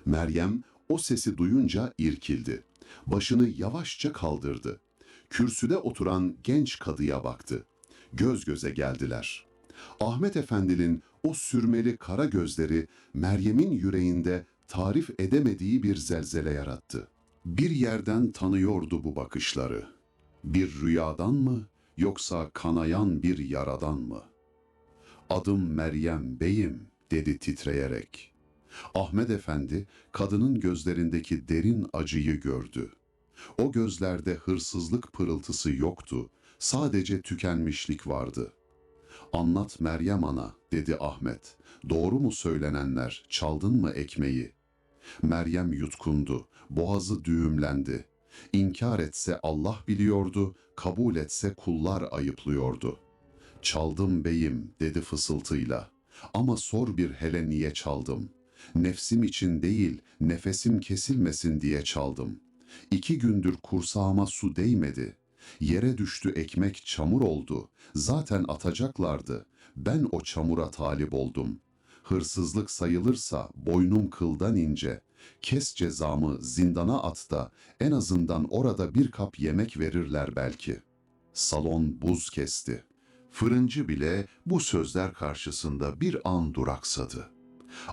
Meryem o sesi duyunca irkildi. Başını yavaşça kaldırdı. Kürsüde oturan genç kadıya baktı. Göz göze geldiler. Ahmet Efendi'nin o sürmeli kara gözleri Meryem'in yüreğinde tarif edemediği bir zelzele yarattı. Bir yerden tanıyordu bu bakışları. Bir rüyadan mı yoksa kanayan bir yaradan mı? "Adım Meryem beyim," dedi titreyerek. Ahmet Efendi kadının gözlerindeki derin acıyı gördü. O gözlerde hırsızlık pırıltısı yoktu, sadece tükenmişlik vardı. "Anlat Meryem ana," dedi Ahmet. "Doğru mu söylenenler, çaldın mı ekmeği?" Meryem yutkundu, boğazı düğümlendi. İnkar etse Allah biliyordu, kabul etse kullar ayıplıyordu. "Çaldım beyim," dedi fısıltıyla. "Ama sor bir hele niye çaldım? Nefsim için değil, nefesim kesilmesin diye çaldım. 2 gündür kursağıma su değmedi. Yere düştü ekmek, çamur oldu. Zaten atacaklardı. Ben o çamura talip oldum. Hırsızlık sayılırsa boynum kıldan ince. Kes cezamı, zindana at da en azından orada bir kap yemek verirler belki." Salon buz kesti. Fırıncı bile bu sözler karşısında bir an duraksadı.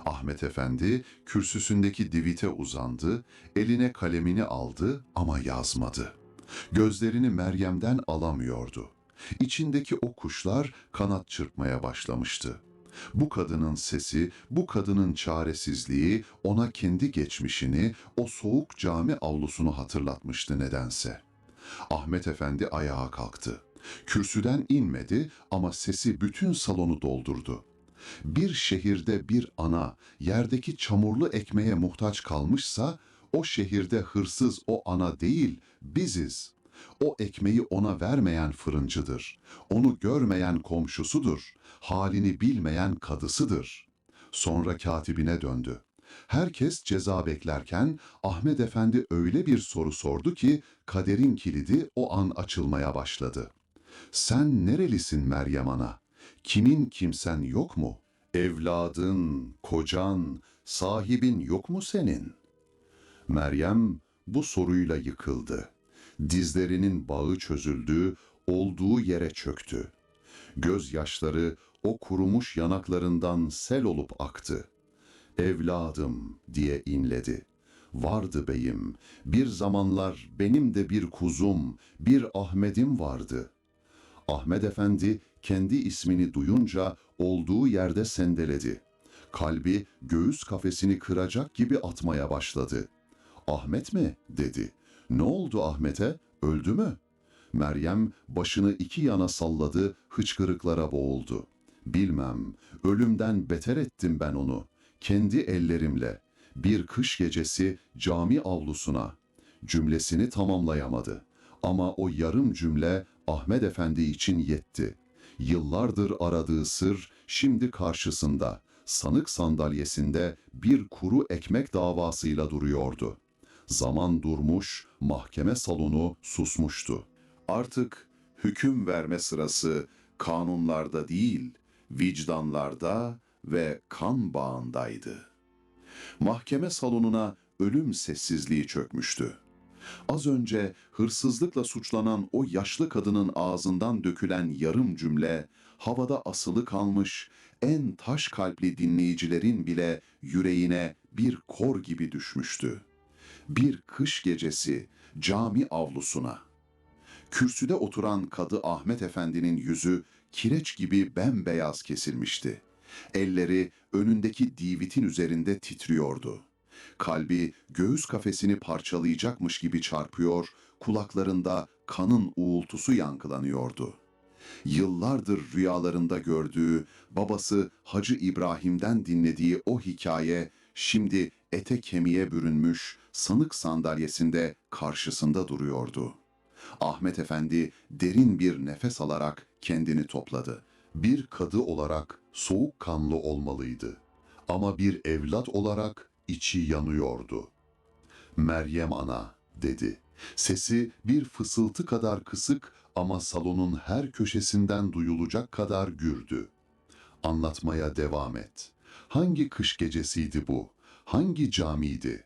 Ahmet Efendi kürsüsündeki divite uzandı, eline kalemini aldı ama yazmadı. Gözlerini Meryem'den alamıyordu. İçindeki o kuşlar kanat çırpmaya başlamıştı. Bu kadının sesi, bu kadının çaresizliği ona kendi geçmişini, o soğuk cami avlusunu hatırlatmıştı nedense. Ahmet Efendi ayağa kalktı. Kürsüden inmedi ama sesi bütün salonu doldurdu. Bir şehirde bir ana yerdeki çamurlu ekmeğe muhtaç kalmışsa, o şehirde hırsız o ana değil, biziz. O ekmeği ona vermeyen fırıncıdır. Onu görmeyen komşusudur. Halini bilmeyen kadısıdır. Sonra katibine döndü. Herkes ceza beklerken Ahmet Efendi öyle bir soru sordu ki kaderin kilidi o an açılmaya başladı. Sen nerelisin Meryem ana? Kimin kimsen yok mu? Evladın, kocan, sahibin yok mu senin? Meryem bu soruyla yıkıldı. Dizlerinin bağı çözüldü, olduğu yere çöktü. Gözyaşları o kurumuş yanaklarından sel olup aktı. Evladım diye inledi. Vardı beyim, bir zamanlar benim de bir kuzum, bir Ahmet'im vardı. Ahmet Efendi kendi ismini duyunca olduğu yerde sendeledi. Kalbi göğüs kafesini kıracak gibi atmaya başladı. Ahmet mi? Dedi. Ne oldu Ahmet'e? Öldü mü? Meryem başını iki yana salladı, hıçkırıklara boğuldu. Bilmem, ölümden beter ettim ben onu. Kendi ellerimle. Bir kış gecesi cami avlusuna. Cümlesini tamamlayamadı. Ama o yarım cümle Ahmet Efendi için yetti. Yıllardır aradığı sır şimdi karşısında, sanık sandalyesinde bir kuru ekmek davasıyla duruyordu. Zaman durmuş, mahkeme salonu susmuştu. Artık hüküm verme sırası kanunlarda değil, vicdanlarda ve kan bağındaydı. Mahkeme salonuna ölüm sessizliği çökmüştü. Az önce hırsızlıkla suçlanan o yaşlı kadının ağzından dökülen yarım cümle, havada asılı kalmış, en taş kalpli dinleyicilerin bile yüreğine bir kor gibi düşmüştü. Bir kış gecesi cami avlusuna. Kürsüde oturan Kadı Ahmet Efendi'nin yüzü kireç gibi bembeyaz kesilmişti. Elleri önündeki divitin üzerinde titriyordu. Kalbi göğüs kafesini parçalayacakmış gibi çarpıyor, kulaklarında kanın uğultusu yankılanıyordu. Yıllardır rüyalarında gördüğü, babası Hacı İbrahim'den dinlediği o hikaye şimdi ete kemiğe bürünmüş, sanık sandalyesinde karşısında duruyordu. Ahmet Efendi derin bir nefes alarak kendini topladı. Bir kadı olarak soğukkanlı olmalıydı. Ama bir evlat olarak içi yanıyordu. Meryem ana dedi. Sesi bir fısıltı kadar kısık ama salonun her köşesinden duyulacak kadar gürdü. Anlatmaya devam et. Hangi kış gecesiydi bu? Hangi camiydi?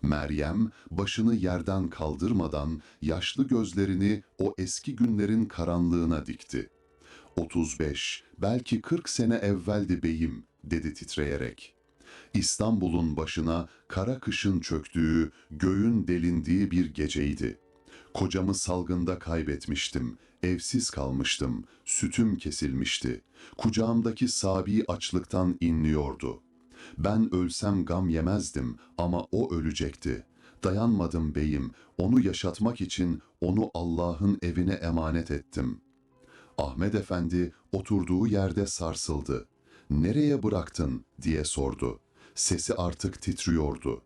Meryem başını yerden kaldırmadan yaşlı gözlerini o eski günlerin karanlığına dikti. 35, belki 40 sene evveldi beyim, dedi titreyerek. İstanbul'un başına kara kışın çöktüğü, göğün delindiği bir geceydi. Kocamı salgında kaybetmiştim, evsiz kalmıştım, sütüm kesilmişti. Kucağımdaki Sabi açlıktan inliyordu. Ben ölsem gam yemezdim ama o ölecekti. Dayanmadım beyim, onu yaşatmak için onu Allah'ın evine emanet ettim. Ahmet Efendi oturduğu yerde sarsıldı. "Nereye bıraktın?" diye sordu. Sesi artık titriyordu.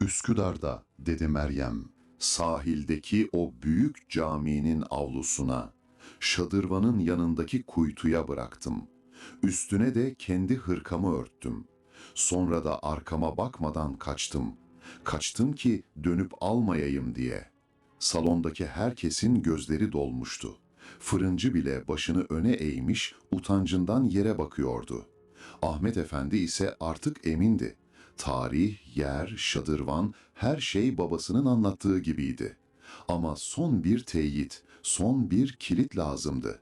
"Üsküdar'da," dedi Meryem. "Sahildeki o büyük caminin avlusuna, şadırvanın yanındaki kuytuya bıraktım. Üstüne de kendi hırkamı örttüm. Sonra da arkama bakmadan kaçtım. Kaçtım ki dönüp almayayım diye." Salondaki herkesin gözleri dolmuştu. Fırıncı bile başını öne eğmiş, utancından yere bakıyordu. Ahmet Efendi ise artık emindi. Tarih, yer, şadırvan, her şey babasının anlattığı gibiydi. Ama son bir teyit, son bir kilit lazımdı.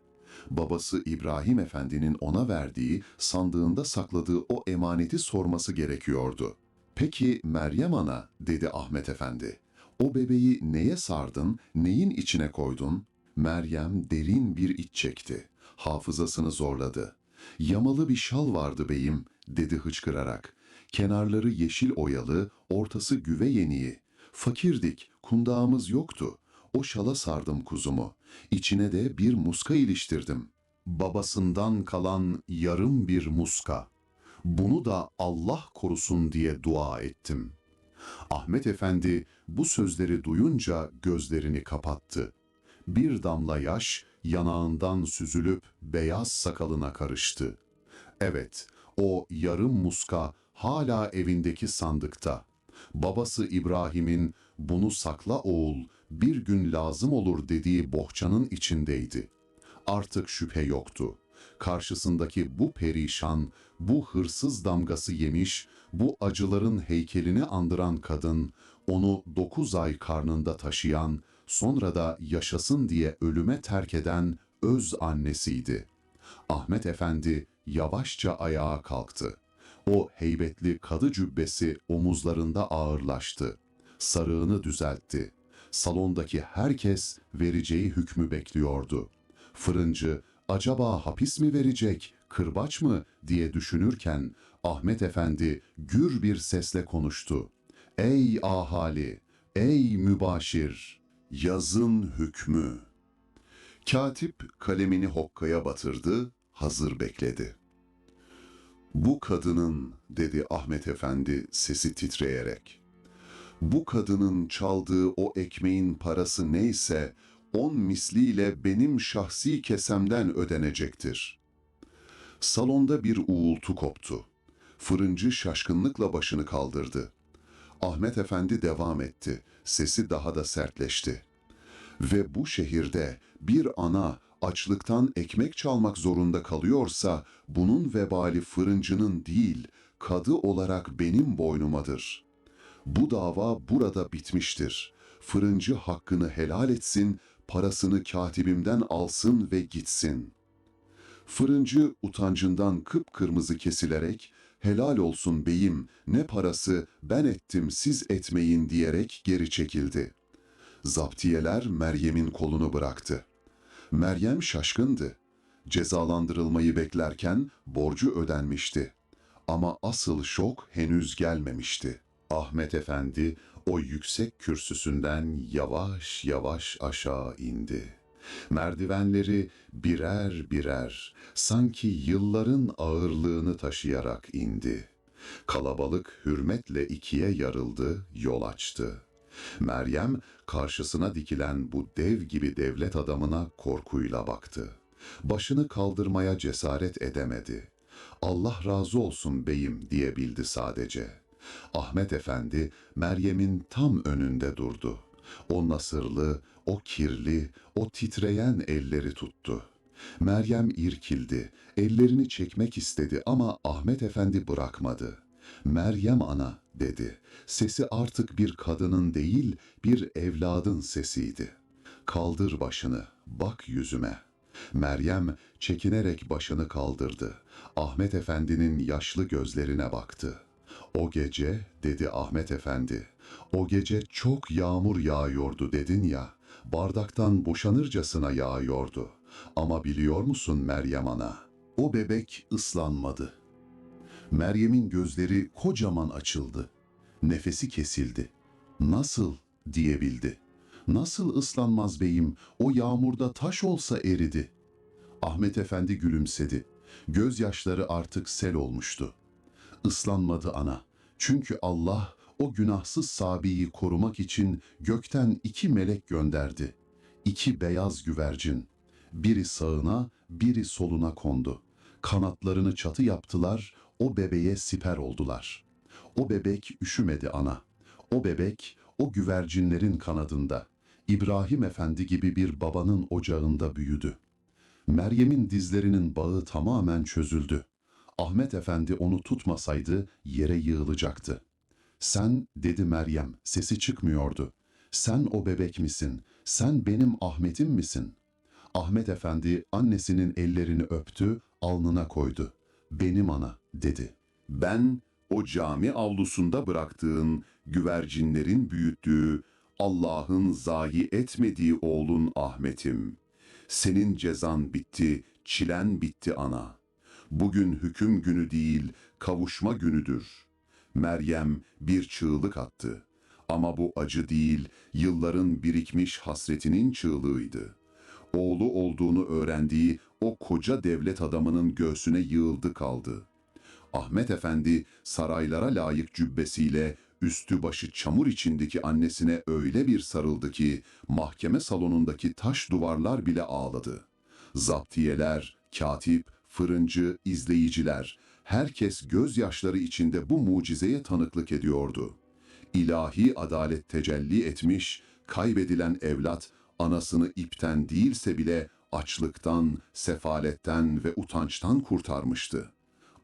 Babası İbrahim Efendi'nin ona verdiği, sandığında sakladığı o emaneti sorması gerekiyordu. "Peki Meryem Ana," dedi Ahmet Efendi, "o bebeği neye sardın, neyin içine koydun?" Meryem derin bir iç çekti. Hafızasını zorladı. "Yamalı bir şal vardı beyim," dedi hıçkırarak. "Kenarları yeşil oyalı, ortası güve yeniği. Fakirdik, kundağımız yoktu. O şala sardım kuzumu. İçine de bir muska iliştirdim. Babasından kalan yarım bir muska. Bunu da Allah korusun diye dua ettim." Ahmet Efendi bu sözleri duyunca gözlerini kapattı. Bir damla yaş yanağından süzülüp beyaz sakalına karıştı. Evet, o yarım muska hala evindeki sandıkta. Babası İbrahim'in "bunu sakla oğul, bir gün lazım olur" dediği bohçanın içindeydi. Artık şüphe yoktu. Karşısındaki bu perişan, bu hırsız damgası yemiş, bu acıların heykelini andıran kadın, onu 9 ay karnında taşıyan, sonra da yaşasın diye ölüme terk eden öz annesiydi. Ahmet Efendi yavaşça ayağa kalktı. O heybetli kadı cübbesi omuzlarında ağırlaştı. Sarığını düzeltti. Salondaki herkes vereceği hükmü bekliyordu. Fırıncı acaba hapis mi verecek, kırbaç mı diye düşünürken Ahmet Efendi gür bir sesle konuştu. "Ey ahali, ey mübaşir, yazın hükmü." Katip kalemini hokkaya batırdı, hazır bekledi. "Bu kadının," dedi Ahmet Efendi sesi titreyerek, "bu kadının çaldığı o ekmeğin parası neyse 10 misliyle benim şahsi kesemden ödenecektir." Salonda bir uğultu koptu. Fırıncı şaşkınlıkla başını kaldırdı. Ahmet Efendi devam etti. Sesi daha da sertleşti. "Ve bu şehirde bir ana açlıktan ekmek çalmak zorunda kalıyorsa, bunun vebali fırıncının değil, kadı olarak benim boynumadır. Bu dava burada bitmiştir. Fırıncı hakkını helal etsin, parasını katibimden alsın ve gitsin." Fırıncı utancından kıpkırmızı kesilerek, "Helal olsun beyim, ne parası, ben ettim siz etmeyin" diyerek geri çekildi. Zaptiyeler Meryem'in kolunu bıraktı. Meryem şaşkındı. Cezalandırılmayı beklerken borcu ödenmişti. Ama asıl şok henüz gelmemişti. Ahmet Efendi o yüksek kürsüsünden yavaş yavaş aşağı indi. Merdivenleri birer birer, sanki yılların ağırlığını taşıyarak indi. Kalabalık hürmetle ikiye yarıldı, yol açtı. Meryem karşısına dikilen bu dev gibi devlet adamına korkuyla baktı. Başını kaldırmaya cesaret edemedi. "Allah razı olsun beyim" diyebildi sadece. Ahmet Efendi Meryem'in tam önünde durdu. O nasırlı, o kirli, o titreyen elleri tuttu. Meryem irkildi, ellerini çekmek istedi ama Ahmet Efendi bırakmadı. "Meryem Ana," dedi. Sesi artık bir kadının değil, bir evladın sesiydi. "Kaldır başını, bak yüzüme." Meryem çekinerek başını kaldırdı. Ahmet Efendi'nin yaşlı gözlerine baktı. "O gece," dedi Ahmet Efendi, "o gece çok yağmur yağıyordu dedin ya, bardaktan boşanırcasına yağıyordu. Ama biliyor musun Meryem Ana, o bebek ıslanmadı." Meryem'in gözleri kocaman açıldı. Nefesi kesildi. "Nasıl?" diyebildi. "Nasıl ıslanmaz beyim, o yağmurda taş olsa eridi." Ahmet Efendi gülümsedi. Gözyaşları artık sel olmuştu. "Islanmadı ana. Çünkü Allah o günahsız Sabi'yi korumak için gökten 2 melek gönderdi. 2 beyaz güvercin. Biri sağına, biri soluna kondu. Kanatlarını çatı yaptılar, o bebeğe siper oldular. O bebek üşümedi ana. O bebek o güvercinlerin kanadında. İbrahim Efendi gibi bir babanın ocağında büyüdü." Meryem'in dizlerinin bağı tamamen çözüldü. Ahmet Efendi onu tutmasaydı yere yığılacaktı. "Sen," dedi Meryem, sesi çıkmıyordu. "Sen o bebek misin? Sen benim Ahmet'im misin?" Ahmet Efendi annesinin ellerini öptü, alnına koydu. "Benim ana," dedi. "Ben o cami avlusunda bıraktığın, güvercinlerin büyüttüğü, Allah'ın zayi etmediği oğlun Ahmet'im. Senin cezan bitti, çilen bitti ana. Bugün hüküm günü değil, kavuşma günüdür." Meryem bir çığlık attı. Ama bu acı değil, yılların birikmiş hasretinin çığlığıydı. Oğlu olduğunu öğrendiği o koca devlet adamının göğsüne yığıldı kaldı. Ahmet Efendi saraylara layık cübbesiyle üstü başı çamur içindeki annesine öyle bir sarıldı ki mahkeme salonundaki taş duvarlar bile ağladı. Zaptiyeler, katip, fırıncı, izleyiciler, herkes gözyaşları içinde bu mucizeye tanıklık ediyordu. İlahi adalet tecelli etmiş, kaybedilen evlat anasını ipten değilse bile açlıktan, sefaletten ve utançtan kurtarmıştı.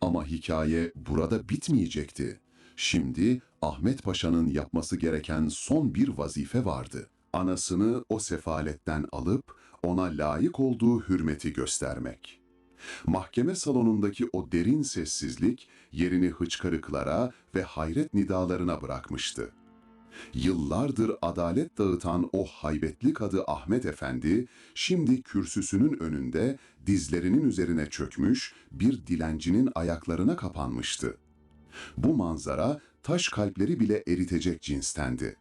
Ama hikaye burada bitmeyecekti. Şimdi Ahmet Paşa'nın yapması gereken son bir vazife vardı. Anasını o sefaletten alıp ona layık olduğu hürmeti göstermek. Mahkeme salonundaki o derin sessizlik yerini hıçkırıklara ve hayret nidalarına bırakmıştı. Yıllardır adalet dağıtan o haybetli kadı Ahmet Efendi, şimdi kürsüsünün önünde dizlerinin üzerine çökmüş bir dilencinin ayaklarına kapanmıştı. Bu manzara taş kalpleri bile eritecek cinstendi.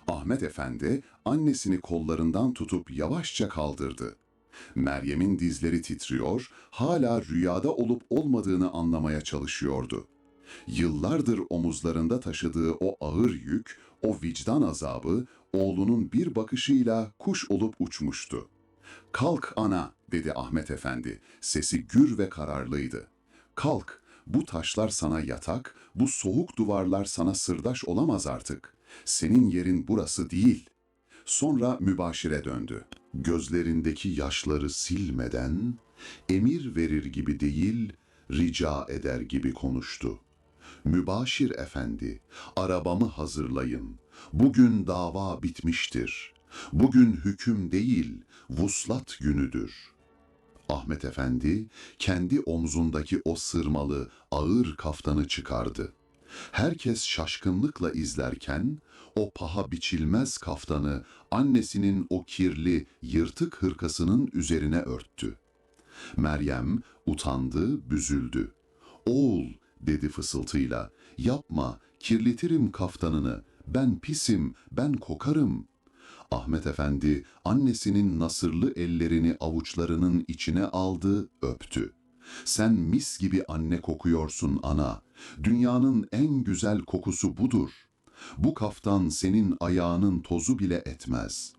Ahmet Efendi annesini kollarından tutup yavaşça kaldırdı. Meryem'in dizleri titriyor, hala rüyada olup olmadığını anlamaya çalışıyordu. Yıllardır omuzlarında taşıdığı o ağır yük, o vicdan azabı oğlunun bir bakışıyla kuş olup uçmuştu. "Kalk ana," dedi Ahmet Efendi. Sesi gür ve kararlıydı. "Kalk, bu taşlar sana yatak, bu soğuk duvarlar sana sırdaş olamaz artık. Senin yerin burası değil." Sonra mübaşire döndü. Gözlerindeki yaşları silmeden, emir verir gibi değil, rica eder gibi konuştu. "Mübaşir efendi, arabamı hazırlayın. Bugün dava bitmiştir. Bugün hüküm değil, vuslat günüdür." Ahmet Efendi kendi omzundaki o sırmalı, ağır kaftanı çıkardı. Herkes şaşkınlıkla izlerken o paha biçilmez kaftanı annesinin o kirli, yırtık hırkasının üzerine örttü. Meryem utandı, büzüldü. "Oğul," dedi fısıltıyla, "yapma, kirletirim kaftanını, ben pisim, ben kokarım." Ahmet Efendi annesinin nasırlı ellerini avuçlarının içine aldı, öptü. "Sen mis gibi anne kokuyorsun ana. Dünyanın en güzel kokusu budur. Bu kaftan senin ayağının tozu bile etmez."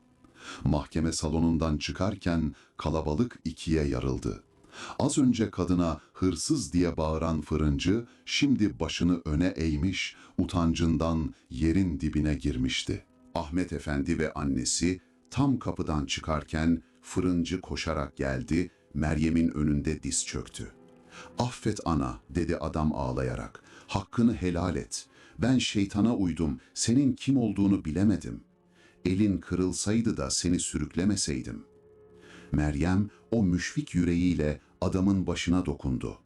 Mahkeme salonundan çıkarken kalabalık ikiye yarıldı. Az önce kadına hırsız diye bağıran fırıncı şimdi başını öne eğmiş, utancından yerin dibine girmişti. Ahmet Efendi ve annesi tam kapıdan çıkarken fırıncı koşarak geldi, Meryem'in önünde diz çöktü. "Affet ana," dedi adam ağlayarak. "Hakkını helal et. Ben şeytana uydum, senin kim olduğunu bilemedim. Elin kırılsaydı da seni sürüklemeseydim." Meryem o müşfik yüreğiyle adamın başına dokundu.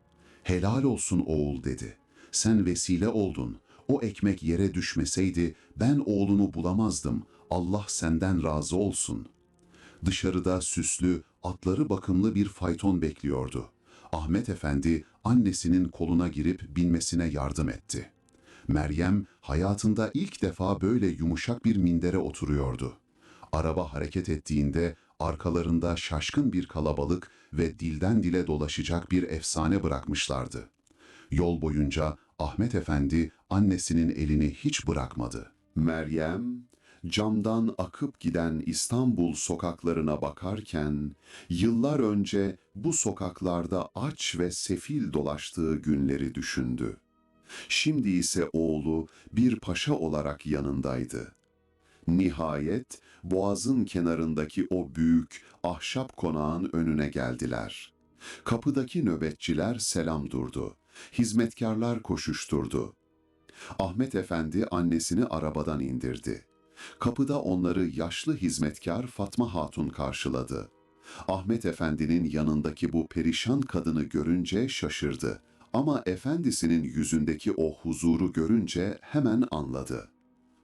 "Helal olsun oğul," dedi. "Sen vesile oldun. O ekmek yere düşmeseydi ben oğlunu bulamazdım. Allah senden razı olsun." Dışarıda süslü, atları bakımlı bir fayton bekliyordu. Ahmet Efendi annesinin koluna girip binmesine yardım etti. Meryem hayatında ilk defa böyle yumuşak bir mindere oturuyordu. Araba hareket ettiğinde arkalarında şaşkın bir kalabalık ve dilden dile dolaşacak bir efsane bırakmışlardı. Yol boyunca Ahmet Efendi annesinin elini hiç bırakmadı. Meryem, camdan akıp giden İstanbul sokaklarına bakarken, yıllar önce bu sokaklarda aç ve sefil dolaştığı günleri düşündü. Şimdi ise oğlu bir paşa olarak yanındaydı. Nihayet boğazın kenarındaki o büyük ahşap konağın önüne geldiler. Kapıdaki nöbetçiler selam durdu. Hizmetkarlar koşuşturdu. Ahmet Efendi annesini arabadan indirdi. Kapıda onları yaşlı hizmetkar Fatma Hatun karşıladı. Ahmet Efendi'nin yanındaki bu perişan kadını görünce şaşırdı. Ama efendisinin yüzündeki o huzuru görünce hemen anladı.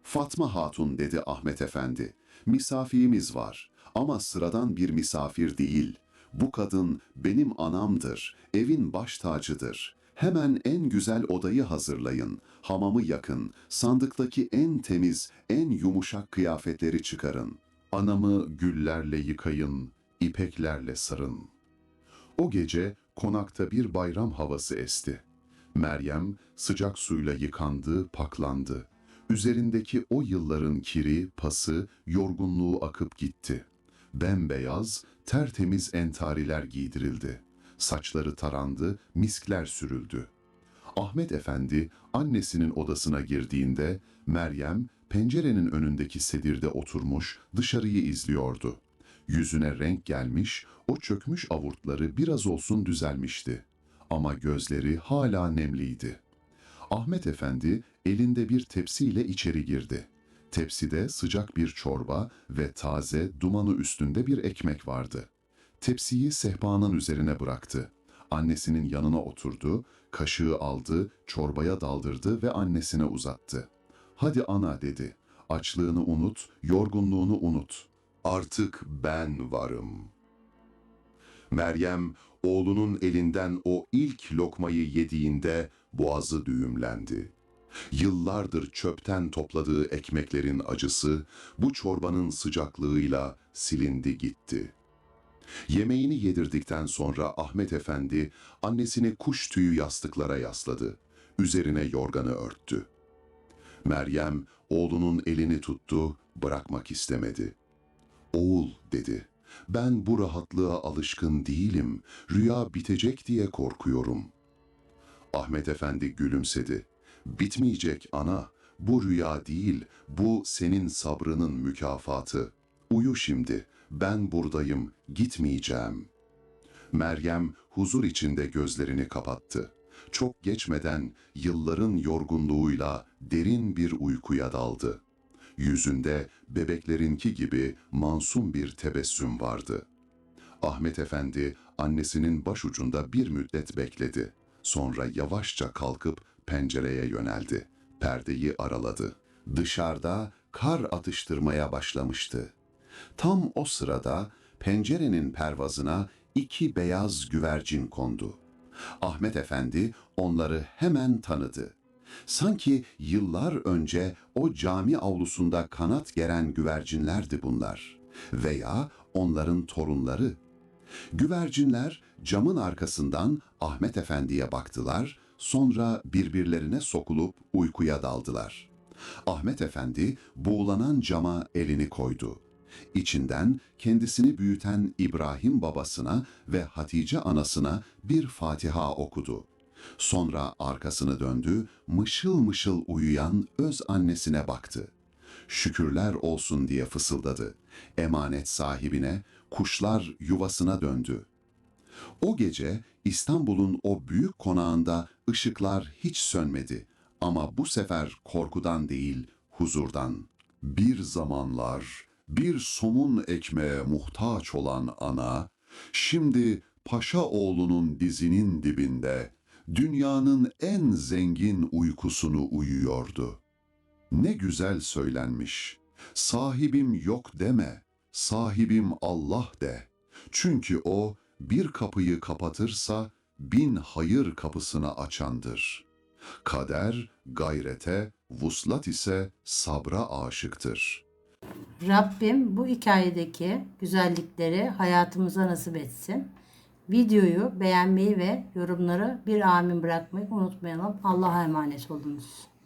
Fatma Hatun dedi Ahmet Efendi. Misafirimiz var ama sıradan bir misafir değil. Bu kadın benim anamdır, evin baş tacıdır. Hemen en güzel odayı hazırlayın, hamamı yakın, sandıktaki en temiz, en yumuşak kıyafetleri çıkarın. Anamı güllerle yıkayın, ipeklerle sarın. O gece konakta bir bayram havası esti. Meryem sıcak suyla yıkandı, paklandı. Üzerindeki o yılların kiri, pası, yorgunluğu akıp gitti. Bembeyaz, tertemiz entariler giydirildi. Saçları tarandı, miskler sürüldü. Ahmet Efendi annesinin odasına girdiğinde Meryem pencerenin önündeki sedirde oturmuş dışarıyı izliyordu. Yüzüne renk gelmiş, o çökmüş avurtları biraz olsun düzelmişti. Ama gözleri hala nemliydi. Ahmet Efendi elinde bir tepsiyle içeri girdi. Tepside sıcak bir çorba ve taze, dumanı üstünde bir ekmek vardı. Tepsiyi sehpanın üzerine bıraktı. Annesinin yanına oturdu, kaşığı aldı, çorbaya daldırdı ve annesine uzattı. "Hadi ana," dedi. "Açlığını unut, yorgunluğunu unut. Artık ben varım." Meryem, oğlunun elinden o ilk lokmayı yediğinde boğazı düğümlendi. Yıllardır çöpten topladığı ekmeklerin acısı bu çorbanın sıcaklığıyla silindi gitti. Yemeğini yedirdikten sonra Ahmet Efendi annesini kuş tüyü yastıklara yasladı. Üzerine yorganı örttü. Meryem oğlunun elini tuttu, bırakmak istemedi. "Oğul," dedi, "ben bu rahatlığa alışkın değilim, rüya bitecek diye korkuyorum." Ahmet Efendi gülümsedi. "Bitmeyecek ana, bu rüya değil, bu senin sabrının mükafatı. Uyu şimdi, ben buradayım, gitmeyeceğim." Meryem huzur içinde gözlerini kapattı. Çok geçmeden yılların yorgunluğuyla derin bir uykuya daldı. Yüzünde bebeklerinki gibi masum bir tebessüm vardı. Ahmet Efendi annesinin başucunda bir müddet bekledi. Sonra yavaşça kalkıp pencereye yöneldi. Perdeyi araladı. Dışarıda kar atıştırmaya başlamıştı. Tam o sırada pencerenin pervazına iki beyaz güvercin kondu. Ahmet Efendi onları hemen tanıdı. Sanki yıllar önce o cami avlusunda kanat geren güvercinlerdi bunlar. Veya onların torunları. Güvercinler camın arkasından Ahmet Efendi'ye baktılar, sonra birbirlerine sokulup uykuya daldılar. Ahmet Efendi buğulanan cama elini koydu. İçinden kendisini büyüten İbrahim babasına ve Hatice anasına bir Fatiha okudu. Sonra arkasını döndü, mışıl mışıl uyuyan öz annesine baktı. "Şükürler olsun," diye fısıldadı. Emanet sahibine, kuşlar yuvasına döndü. O gece İstanbul'un o büyük konağında ışıklar hiç sönmedi. Ama bu sefer korkudan değil, huzurdan. Bir zamanlar bir somun ekmeğe muhtaç olan ana, şimdi paşa oğlunun dizinin dibinde dünyanın en zengin uykusunu uyuyordu. Ne güzel söylenmiş. Sahibim yok deme, sahibim Allah de. Çünkü o bir kapıyı kapatırsa bin hayır kapısını açandır. Kader gayrete, vuslat ise sabra aşıktır. Rabbim bu hikayedeki güzellikleri hayatımıza nasip etsin. Videoyu beğenmeyi ve yorumlara bir amin bırakmayı unutmayalım. Allah'a emanet olunuz.